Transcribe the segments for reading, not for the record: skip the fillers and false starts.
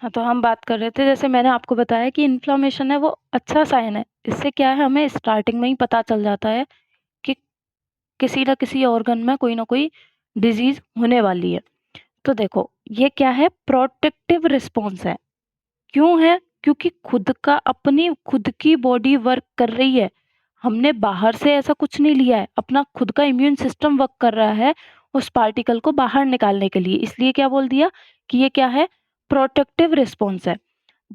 हाँ, तो हम बात कर रहे थे, जैसे मैंने आपको बताया कि इन्फ्लेमेशन है वो अच्छा साइन है। इससे क्या है, हमें स्टार्टिंग में ही पता चल जाता है कि किसी न किसी ऑर्गन में कोई ना कोई डिजीज़ होने वाली है। तो देखो, ये क्या है, प्रोटेक्टिव रिस्पॉन्स है। क्यों है? क्योंकि अपनी खुद की बॉडी वर्क कर रही है। हमने बाहर से ऐसा कुछ नहीं लिया है, अपना खुद का इम्यून सिस्टम वर्क कर रहा है उस पार्टिकल को बाहर निकालने के लिए। इसलिए क्या बोल दिया कि ये क्या है, प्रोटेक्टिव रिस्पॉन्स है।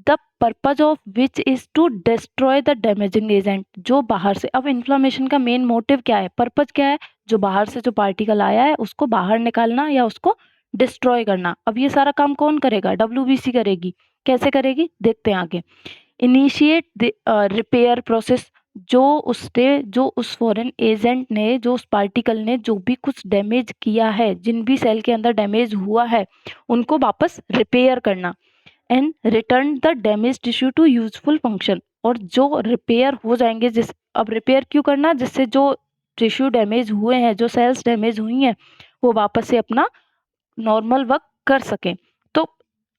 The purpose of which is to destroy the damaging agent, जो बाहर से, अब इन्फ्लामेशन का मेन मोटिव क्या है, पर्पज क्या है, जो बाहर से जो पार्टिकल आया है उसको बाहर निकालना या उसको डिस्ट्रॉय करना। अब ये सारा काम कौन करेगा, डब्ल्यूबीसी करेगी। कैसे करेगी, देखते हैं आगे। इनिशिएट द रिपेयर प्रोसेस, जो उस फॉरेन एजेंट ने, जो उस पार्टिकल ने जो भी कुछ डैमेज किया है, जिन भी सेल के अंदर डैमेज हुआ है, उनको वापस रिपेयर करना। And return the damage tissue to useful function, और जो रिपेयर हो जाएंगे, जिस, अब रिपेयर क्यों करना, जिससे जो टिश्यू डैमेज हुए हैं, जो सेल्स डैमेज हुई हैं, वो वापस से अपना नॉर्मल वर्क कर सकें। तो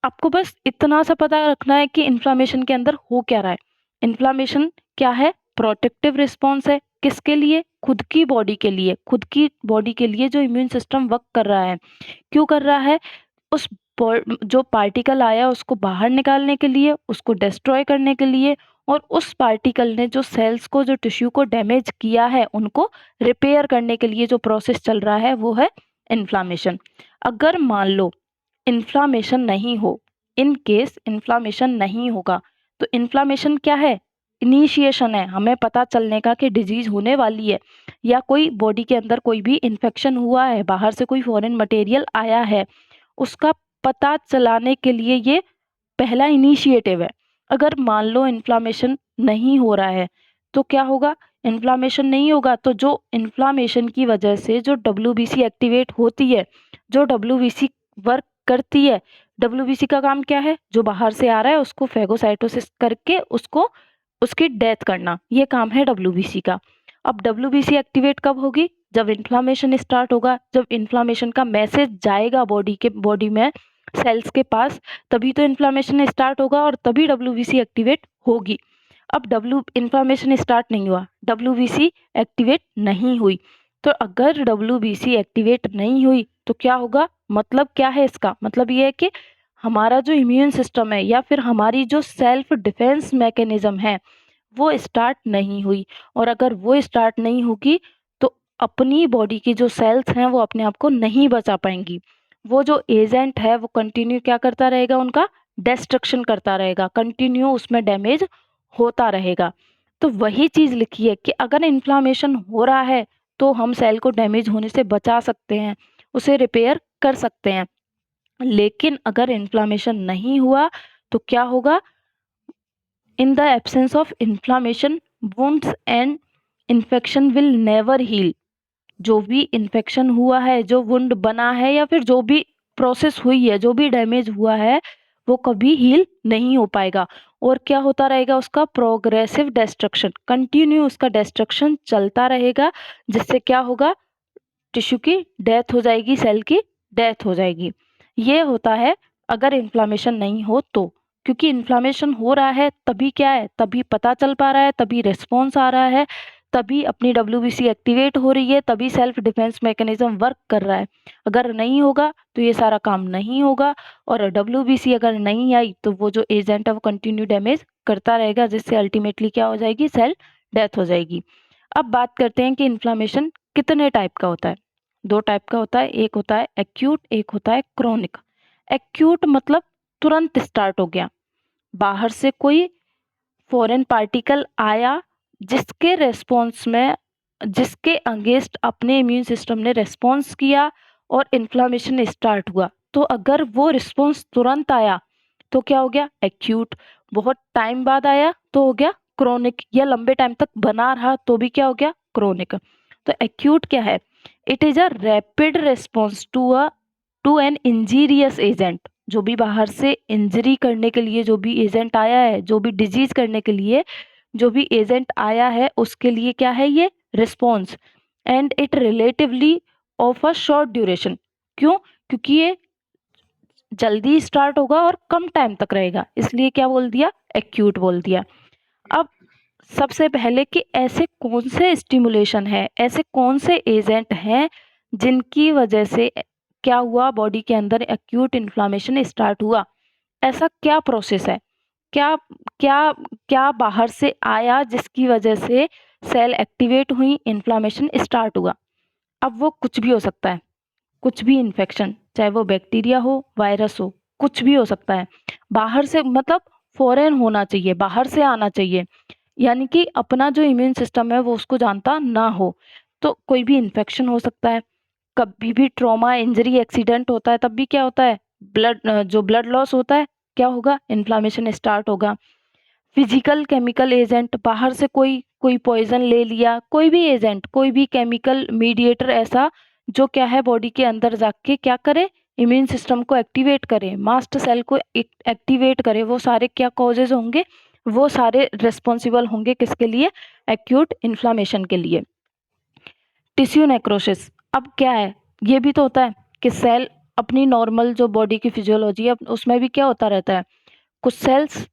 आपको बस इतना सा पता रखना है कि इन्फ्लामेशन के अंदर हो क्या रहा है। इन्फ्लामेशन क्या है, प्रोटेक्टिव रिस्पॉन्स है। किसके लिए, खुद की बॉडी के लिए। खुद की बॉडी के लिए जो इम्यून सिस्टम वर्क कर रहा है, क्यों कर रहा है, उस जो पार्टिकल आया उसको बाहर निकालने के लिए, उसको डिस्ट्रॉय करने के लिए, और उस पार्टिकल ने जो सेल्स को, जो टिश्यू को डैमेज किया है, उनको रिपेयर करने के लिए जो प्रोसेस चल रहा है वो है इन्फ्लामेशन। अगर मान लो इन्फ्लामेशन नहीं हो, इन केस इन्फ्लामेशन नहीं होगा, तो इन्फ्लामेशन क्या है, इनिशिएशन है, हमें पता चलने का कि डिजीज होने वाली है, या कोई बॉडी के अंदर कोई भी इन्फेक्शन हुआ है, बाहर से कोई फॉरेन मटेरियल आया है, उसका पता चलाने के लिए ये पहला इनिशिएटिव है। अगर मान लो इन्फ्लामेशन नहीं हो रहा है तो क्या होगा, इन्फ्लामेशन नहीं होगा तो जो इन्फ्लामेशन की वजह से जो डब्ल्यूबीसी एक्टिवेट होती है, जो डब्ल्यूबीसी वर्क करती है, डब्ल्यूबीसी का काम क्या है, जो बाहर से आ रहा है उसको फेगोसाइटोसिस करके उसको, उसकी डेथ करना, ये काम है डब्ल्यूबीसी का। अब डब्ल्यूबीसी एक्टिवेट कब होगी, जब इन्फ्लामेशन स्टार्ट होगा, जब इन्फ्लामेशन का मैसेज जाएगा बॉडी में, सेल्स के पास, तभी तो इन्फ्लामेशन स्टार्ट होगा और तभी डब्ल्यूबीसी एक्टिवेट होगी। अब डब्ल्यू इन्फ्लामेशन स्टार्ट नहीं हुआ, डब्ल्यूबीसी एक्टिवेट नहीं हुई, तो अगर डब्ल्यूबीसी एक्टिवेट नहीं हुई तो क्या होगा, मतलब क्या है इसका, मतलब ये है कि हमारा जो इम्यून सिस्टम है, या फिर हमारी जो सेल्फ डिफेंस मैकेनिज्म है, वो स्टार्ट नहीं हुई। और अगर वो स्टार्ट नहीं होगी तो अपनी बॉडी की जो सेल्स हैं वो अपने आप को नहीं बचा पाएंगी। वो जो एजेंट है वो कंटिन्यू क्या करता रहेगा, उनका डिस्ट्रक्शन करता रहेगा, कंटिन्यू उसमें डैमेज होता रहेगा। तो वही चीज़ लिखी है कि अगर इन्फ्लामेशन हो रहा है तो हम सेल को डैमेज होने से बचा सकते हैं, उसे रिपेयर कर सकते हैं। लेकिन अगर इन्फ्लामेशन नहीं हुआ तो क्या होगा, in the absence of inflammation wounds and infection will never heal. जो भी इन्फेक्शन हुआ है, जो वुंड बना है, या फिर जो भी प्रोसेस हुई है, जो भी डैमेज हुआ है, वो कभी हील नहीं हो पाएगा। और क्या होता रहेगा, उसका प्रोग्रेसिव डिस्ट्रक्शन, कंटिन्यू उसका डिस्ट्रक्शन चलता रहेगा, जिससे क्या होगा, टिश्यू की डेथ हो जाएगी, सेल की डेथ हो जाएगी। ये होता है अगर इन्फ्लामेशन नहीं हो तो। क्योंकि इन्फ्लामेशन हो रहा है तभी क्या है, तभी पता चल पा रहा है, तभी रिस्पॉन्स आ रहा है, तभी अपनी डब्ल्यूबीसी एक्टिवेट हो रही है, तभी सेल्फ डिफेंस मैकेनिज्म वर्क कर रहा है। अगर नहीं होगा तो ये सारा काम नहीं होगा, और डब्ल्यूबीसी अगर नहीं आई तो वो जो एजेंट है वो कंटिन्यू डैमेज करता रहेगा, जिससे अल्टीमेटली क्या हो जाएगी, सेल डेथ हो जाएगी। अब बात करते हैं कि इन्फ्लामेशन कितने टाइप का होता है। दो टाइप का होता है, एक होता है एक्यूट, एक होता है क्रोनिक। एक्यूट मतलब तुरंत स्टार्ट हो गया, बाहर से कोई फॉरेन पार्टिकल आया, जिसके रेस्पॉन्स में, जिसके अगेंस्ट अपने इम्यून सिस्टम ने रेस्पॉन्स किया और इन्फ्लामेशन स्टार्ट हुआ। तो अगर वो रिस्पॉन्स तुरंत आया तो क्या हो गया, एक्यूट। बहुत टाइम बाद आया तो हो गया क्रोनिक, या लंबे टाइम तक बना रहा तो भी क्या हो गया, क्रोनिक। तो एक्यूट क्या है, it is a rapid response to an injurious agent. जो भी बाहर से इंजरी करने के लिए जो भी एजेंट आया है, जो भी डिजीज करने के लिए जो भी एजेंट आया है, उसके लिए क्या है, ये response. And it relatively of a short duration. क्यों, क्योंकि ये जल्दी स्टार्ट होगा और कम टाइम तक रहेगा, इसलिए क्या बोल दिया, एक्यूट बोल दिया। अब सबसे पहले कि ऐसे कौन से स्टिमुलेशन है, ऐसे कौन से एजेंट हैं जिनकी वजह से क्या हुआ, बॉडी के अंदर एक्यूट इन्फ्लामेशन स्टार्ट हुआ। ऐसा क्या प्रोसेस है, क्या क्या क्या बाहर से आया जिसकी वजह से सेल एक्टिवेट हुई, इन्फ्लामेशन स्टार्ट हुआ। अब वो कुछ भी हो सकता है, कुछ भी इन्फेक्शन, चाहे वो बैक्टीरिया हो, वायरस हो, कुछ भी हो सकता है। बाहर से मतलब फॉरेन होना चाहिए, बाहर से आना चाहिए, यानी कि अपना जो इम्यून सिस्टम है वो उसको जानता ना हो। तो कोई भी इन्फेक्शन हो सकता है, कभी भी ट्रॉमा, इंजरी, एक्सीडेंट होता है, तब भी क्या होता है, जो ब्लड लॉस होता है, क्या होगा, इन्फ्लामेशन स्टार्ट होगा। फिजिकल केमिकल एजेंट, बाहर से कोई कोई पॉइजन ले लिया, कोई भी एजेंट, कोई भी केमिकल मीडिएटर ऐसा जो क्या है बॉडी के अंदर जाके क्या करे, इम्यून सिस्टम को एक्टिवेट करे, मास्ट सेल को एक्टिवेट करे, वो सारे क्या कॉजेज होंगे, वो सारे रिस्पॉन्सिबल होंगे किसके लिए, एक्यूट इन्फ्लामेशन के लिए। टिश्यू नेक्रोसिस, अब क्या है, ये भी तो होता है कि सेल अपनी नॉर्मल जो बॉडी की फिजियोलॉजी है उसमें भी क्या होता रहता है, कुछ सेल्स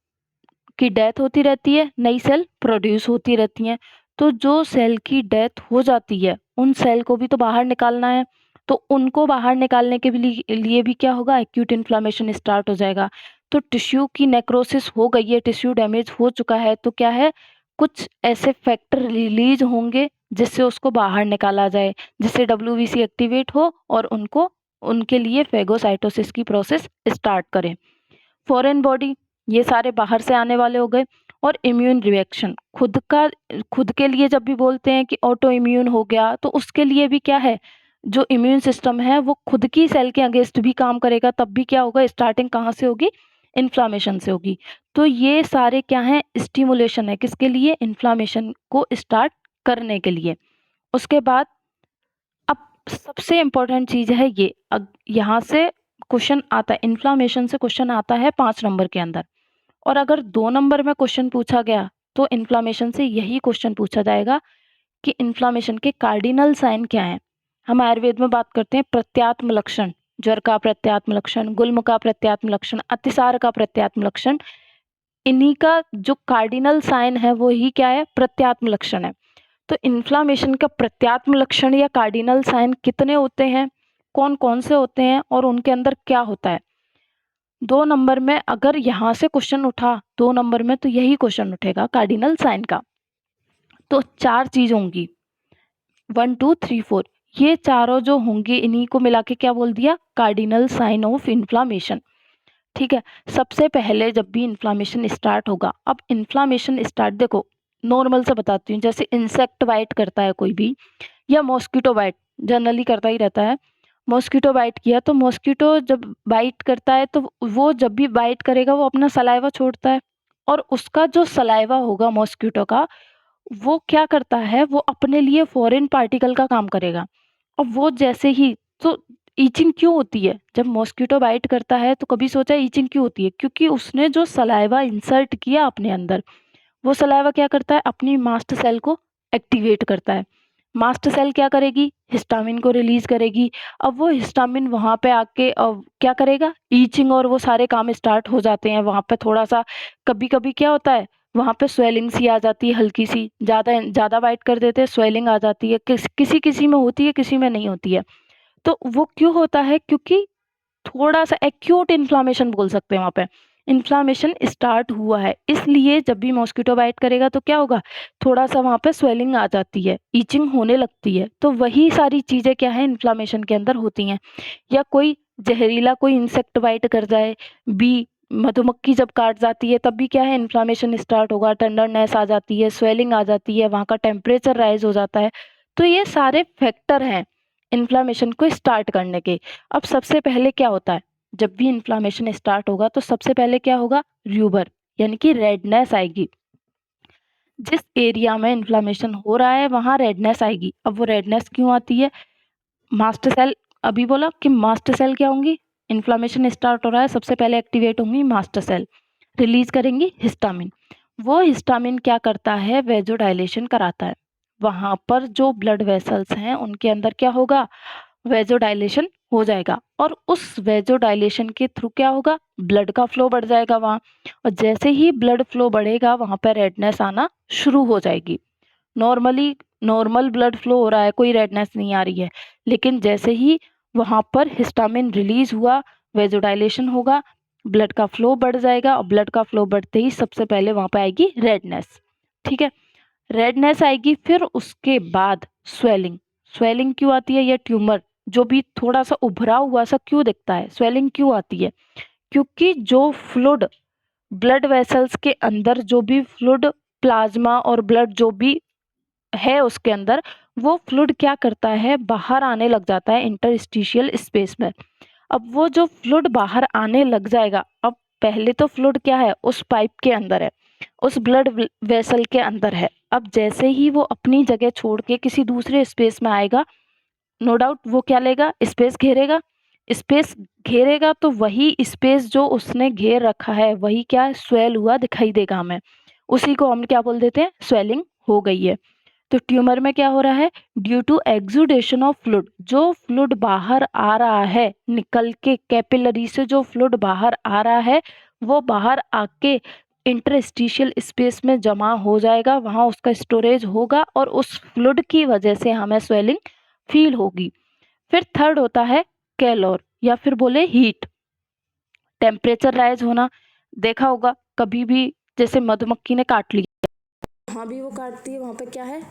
की डेथ होती रहती है, नई सेल प्रोड्यूस होती रहती हैं। तो जो सेल की डेथ हो जाती है उन सेल को भी तो बाहर निकालना है, तो उनको बाहर निकालने के लिए भी क्या होगा, एक्यूट इन्फ्लामेशन स्टार्ट हो जाएगा। तो टिश्यू की नेक्रोसिस हो गई है, टिश्यू डैमेज हो चुका है, तो क्या है, कुछ ऐसे फैक्टर रिलीज होंगे जिससे उसको बाहर निकाला जाए, जिससे WBC एक्टिवेट हो और उनको उनके लिए फेगोसाइटोसिस की प्रोसेस स्टार्ट करें। फॉरेन बॉडी, ये सारे बाहर से आने वाले हो गए। और इम्यून रिएक्शन, खुद के लिए जब भी बोलते हैं कि ऑटो इम्यून हो गया, तो उसके लिए भी क्या है, जो इम्यून सिस्टम है वो खुद की सेल के अगेंस्ट भी काम करेगा, तब भी क्या होगा, स्टार्टिंग कहाँ से होगी, इन्फ्लामेशन से होगी। तो ये सारे क्या है, स्टिमुलेशन है किसके लिए, इन्फ्लामेशन को स्टार्ट करने के लिए। उसके बाद अब सबसे इम्पोर्टेंट चीज है ये, यहाँ से क्वेश्चन आता है, इन्फ्लामेशन से क्वेश्चन आता है 5 नंबर के अंदर। और अगर 2 नंबर में क्वेश्चन पूछा गया तो इन्फ्लामेशन से यही क्वेश्चन पूछा जाएगा कि इन्फ्लामेशन के कार्डिनल साइन क्या हैं। हम आयुर्वेद में बात करते हैं प्रत्यात्म लक्षण, ज्वर का प्रत्यात्म लक्षण, गुल्म का प्रत्यात्म लक्षण, अतिसार का प्रत्यात्म लक्षण, इन्हीं का जो कार्डिनल साइन है वो ही क्या है, प्रत्यात्म लक्षण है। तो इन्फ्लामेशन का प्रत्यात्म लक्षण या कार्डिनल साइन कितने होते हैं, कौन कौन से होते हैं और उनके अंदर क्या होता है। 2 नंबर में अगर यहाँ से क्वेश्चन उठा 2 नंबर में, तो यही क्वेश्चन उठेगा कार्डिनल साइन का। तो 4 चीज होंगी, 1 2 3 4, ये चारों जो होंगे इन्हीं को मिला के क्या बोल दिया, कार्डिनल साइन ऑफ इन्फ्लामेशन। ठीक है, सबसे पहले जब भी इन्फ्लामेशन स्टार्ट होगा, अब इन्फ्लामेशन स्टार्ट देखो, नॉर्मल से बताती हूँ, जैसे इंसेक्ट बाइट करता है कोई भी, या मॉस्किटो बाइट जनरली करता ही रहता है। मॉस्किटो बाइट किया तो मॉस्किटो जब बाइट करता है तो वो जब भी बाइट करेगा वो अपना सलाइवा छोड़ता है, और उसका जो सलाइवा होगा मॉस्किटो का, वो क्या करता है, वो अपने लिए फॉरेन पार्टिकल का काम करेगा। और वो जैसे ही, तो ईचिंग क्यों होती है जब मॉस्किटो बाइट करता है, तो कभी सोचा ईचिंग क्यों होती है, क्योंकि उसने जो सलाइवा इंसर्ट किया अपने अंदर, वो सलाइवा क्या करता है, अपनी मास्ट सेल को एक्टिवेट करता है। मास्ट सेल क्या करेगी, हिस्टामिन को रिलीज करेगी। अब वो हिस्टामिन वहां पे आके क्या करेगा, ईचिंग और वो सारे काम स्टार्ट हो जाते हैं वहां पे। थोड़ा सा कभी कभी क्या होता है, वहां पे स्वेलिंग सी आ जाती है, हल्की सी, ज्यादा ज्यादा बाइट कर देते हैं, स्वेलिंग आ जाती है, किसी किसी में होती है, किसी में नहीं होती है। तो वो क्यों होता है, क्योंकि थोड़ा सा एक्यूट इन्फ्लामेशन बोल सकते हैं, वहां पे इन्फ्लामेशन स्टार्ट हुआ है, इसलिए जब भी मॉस्किटो बाइट करेगा तो क्या होगा, थोड़ा सा वहां पे स्वेलिंग आ जाती है, ईचिंग होने लगती है। तो वही सारी चीजें क्या है, इन्फ्लामेशन के अंदर होती हैं। या कोई जहरीला कोई इंसेक्ट बाइट कर जाए, बी, मधुमक्खी जब काट जाती है तब भी क्या है, इन्फ्लामेशन स्टार्ट होगा, टेंडरनेस आ जाती है, स्वेलिंग आ जाती है, वहां का टेम्परेचर राइज हो जाता है। तो ये सारे फैक्टर हैं इन्फ्लामेशन को स्टार्ट करने के। अब सबसे पहले क्या होता है, जब भी इन्फ्लामेशन स्टार्ट होगा तो सबसे पहले क्या होगा, र्यूबर, यानी कि रेडनेस आएगी। जिस एरिया में इन्फ्लामेशन हो रहा है वहां रेडनेस आएगी। अब वो रेडनेस क्यों आती है, मास्ट सेल, अभी बोला कि मास्ट सेल क्या होंगी, इन्फ्लामेशन स्टार्ट हो रहा है सबसे पहले एक्टिवेट होंगी मास्ट सेल, रिलीज करेंगी हिस्टामिन। वो हिस्टामिन क्या करता है, वेजोडाइलेशन कराता है। वहां पर जो ब्लड वेसल्स हैं उनके अंदर क्या होगा, वेजोडाइलेशन हो जाएगा और उस वेजोडाइलेशन के थ्रू क्या होगा, ब्लड का फ्लो बढ़ जाएगा वहाँ, और जैसे ही ब्लड फ्लो बढ़ेगा वहाँ पर रेडनेस आना शुरू हो जाएगी। नॉर्मल ब्लड फ्लो हो रहा है, कोई रेडनेस नहीं आ रही है, लेकिन जैसे ही वहाँ पर हिस्टामिन रिलीज हुआ, वेजोडाइलेशन होगा, ब्लड का फ्लो बढ़ जाएगा, और ब्लड का फ्लो बढ़ते ही सबसे पहले वहाँ पे आएगी रेडनेस। ठीक है, रेडनेस आएगी, फिर उसके बाद स्वेलिंग। स्वेलिंग क्यों आती है? ये ट्यूमर जो भी थोड़ा सा उभरा हुआ सा क्यों दिखता है, स्वेलिंग क्यों आती है? क्योंकि जो फ्लूइड ब्लड वेसल्स के अंदर, जो भी फ्लूइड, प्लाज्मा और ब्लड जो भी है उसके अंदर, वो फ्लूइड क्या करता है, बाहर आने लग जाता है इंटरस्टिशियल स्पेस में। अब वो जो फ्लूइड बाहर आने लग जाएगा, अब पहले तो फ्लूइड क्या है, उस पाइप के अंदर है, उस ब्लड वेसल के अंदर है। अब जैसे ही वो अपनी जगह छोड़ के किसी दूसरे स्पेस में आएगा, नो डाउट वो क्या लेगा, स्पेस घेरेगा। स्पेस घेरेगा तो वही स्पेस जो उसने घेर रखा है वही क्या, स्वेल हुआ दिखाई देगा हमें, उसी को हम क्या बोल देते हैं, स्वेलिंग हो गई है। तो ट्यूमर में क्या हो रहा है, due to exudation of fluid, जो फ्लूइड बाहर आ रहा है निकल के कैपिलरी से, जो फ्लूइड बाहर आ रहा है वो बाहर आके इंटरस्टिशियल स्पेस में जमा हो जाएगा, वहां उसका स्टोरेज होगा और उस फ्लूइड की वजह से हमें स्वेलिंग फील होगी। फिर थर्ड होता है कैलोर, या फिर बोले हीट, टेम्परेचर राइज होना। देखा होगा कभी भी, जैसे मधुमक्खी ने काट लिया, वहाँ भी वो काटती है, वहाँ पे क्या है,